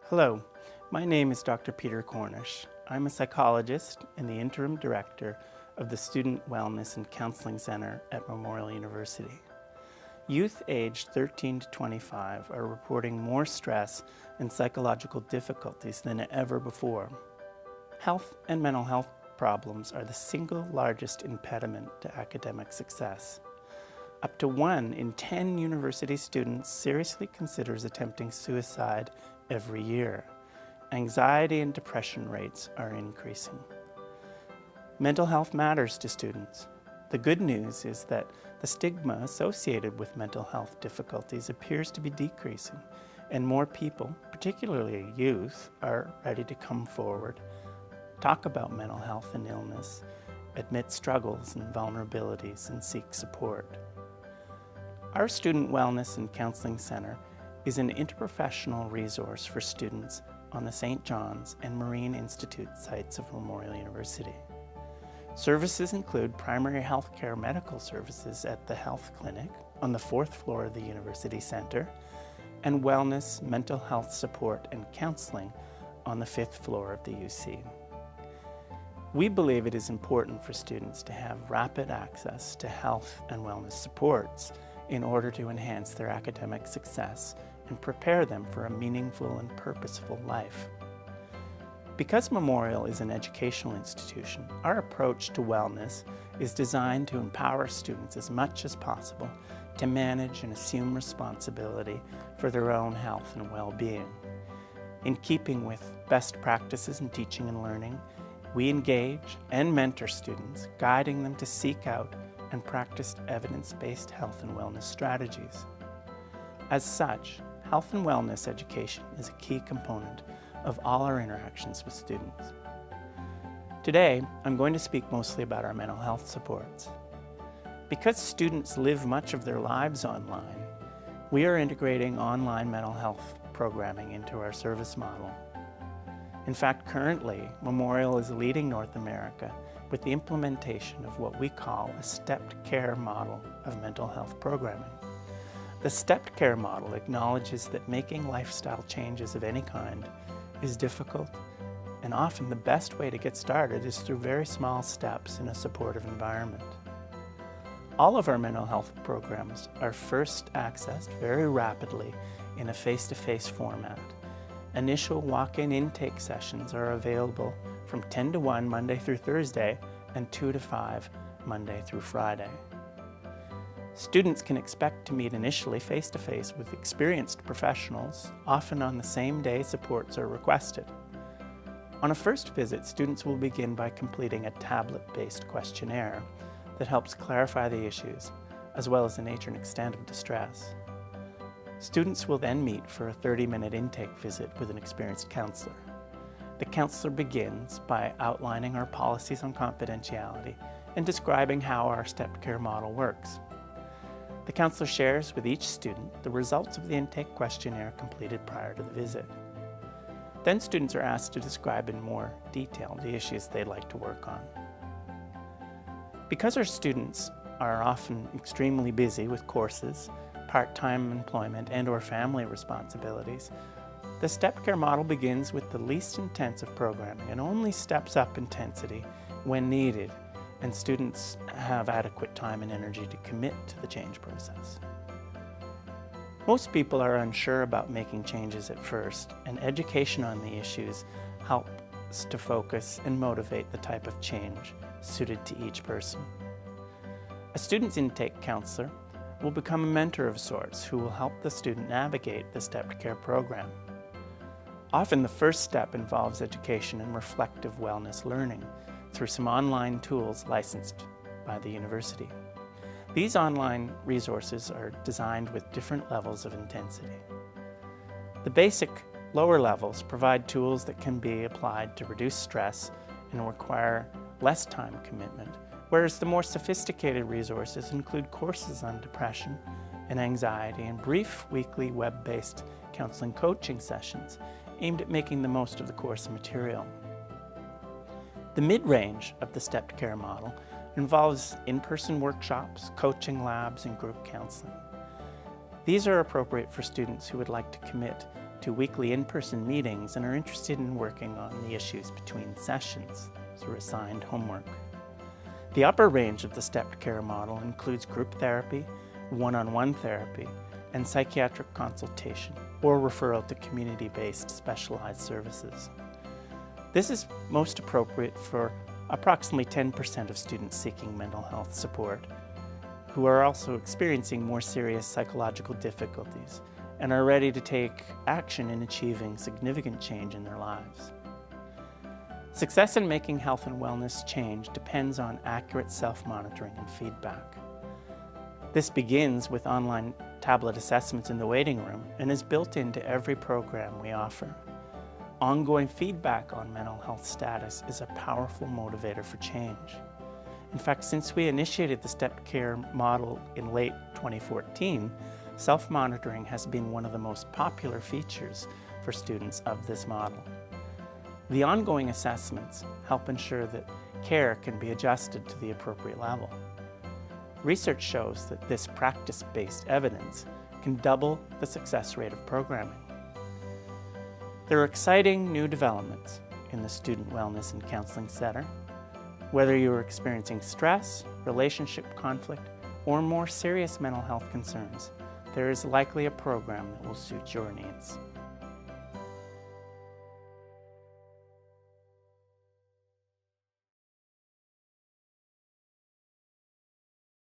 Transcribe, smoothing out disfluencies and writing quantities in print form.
Hello, my name is Dr. Peter Cornish. I'm a psychologist and the interim director of the Student Wellness and Counseling Center at Memorial University. Youth aged 13 to 25 are reporting more stress and psychological difficulties than ever before. Health and mental health problems are the single largest impediment to academic success. Up to 1 in 10 university students seriously considers attempting suicide every year. Anxiety and depression rates are increasing. Mental health matters to students. The good news is that the stigma associated with mental health difficulties appears to be decreasing, and more people, particularly youth, are ready to come forward, talk about mental health and illness, admit struggles and vulnerabilities, and seek support. Our Student Wellness and Counseling Center is an interprofessional resource for students on the St. John's and Marine Institute sites of Memorial University. Services include primary health care medical services at the health clinic on the 4th floor of the University Center and wellness, mental health support and counseling on the 5th floor of the UC. We believe it is important for students to have rapid access to health and wellness supports in order to enhance their academic success and prepare them for a meaningful and purposeful life. Because Memorial is an educational institution, our approach to wellness is designed to empower students as much as possible to manage and assume responsibility for their own health and well-being. In keeping with best practices in teaching and learning, we engage and mentor students, guiding them to seek out and practice evidence-based health and wellness strategies. As such, health and wellness education is a key component of all our interactions with students. Today, I'm going to speak mostly about our mental health supports. Because students live much of their lives online, we are integrating online mental health programming into our service model. In fact, currently, Memorial is leading North America with the implementation of what we call a stepped care model of mental health programming. The stepped care model acknowledges that making lifestyle changes of any kind is difficult, and often the best way to get started is through very small steps in a supportive environment. All of our mental health programs are first accessed very rapidly in a face-to-face format. Initial walk-in intake sessions are available from 10 to 1 Monday through Thursday and 2 to 5 Monday through Friday. Students can expect to meet initially face-to-face with experienced professionals, often on the same day supports are requested. On a first visit, students will begin by completing a tablet-based questionnaire that helps clarify the issues, as well as the nature and extent of distress. Students will then meet for a 30-minute intake visit with an experienced counselor. The counselor begins by outlining our policies on confidentiality and describing how our stepped care model works. The counselor shares with each student the results of the intake questionnaire completed prior to the visit. Then students are asked to describe in more detail the issues they'd like to work on. Because our students are often extremely busy with courses, part-time employment, and/or family responsibilities, the stepped care model begins with the least intensive programming and only steps up intensity when needed and students have adequate time and energy to commit to the change process. Most people are unsure about making changes at first, and education on the issues helps to focus and motivate the type of change suited to each person. A student's intake counselor will become a mentor of sorts who will help the student navigate the stepped care program. Often the first step involves education and reflective wellness learning through some online tools licensed by the university. These online resources are designed with different levels of intensity. The basic lower levels provide tools that can be applied to reduce stress and require less time commitment, whereas the more sophisticated resources include courses on depression and anxiety and brief weekly web-based counseling coaching sessions aimed at making the most of the course material. The mid-range of the stepped care model involves in-person workshops, coaching labs, and group counseling. These are appropriate for students who would like to commit to weekly in-person meetings and are interested in working on the issues between sessions through assigned homework. The upper range of the stepped care model includes group therapy, one-on-one therapy, and psychiatric consultation or referral to community-based specialized services. This is most appropriate for approximately 10% of students seeking mental health support who are also experiencing more serious psychological difficulties and are ready to take action in achieving significant change in their lives. Success in making health and wellness change depends on accurate self-monitoring and feedback. This begins with online tablet assessments in the waiting room and is built into every program we offer. Ongoing feedback on mental health status is a powerful motivator for change. In fact, since we initiated the stepped care model in late 2014, self-monitoring has been one of the most popular features for students of this model. The ongoing assessments help ensure that care can be adjusted to the appropriate level. Research shows that this practice-based evidence can double the success rate of programming. There are exciting new developments in the Student Wellness and Counseling Center. Whether you are experiencing stress, relationship conflict, or more serious mental health concerns, there is likely a program that will suit your needs.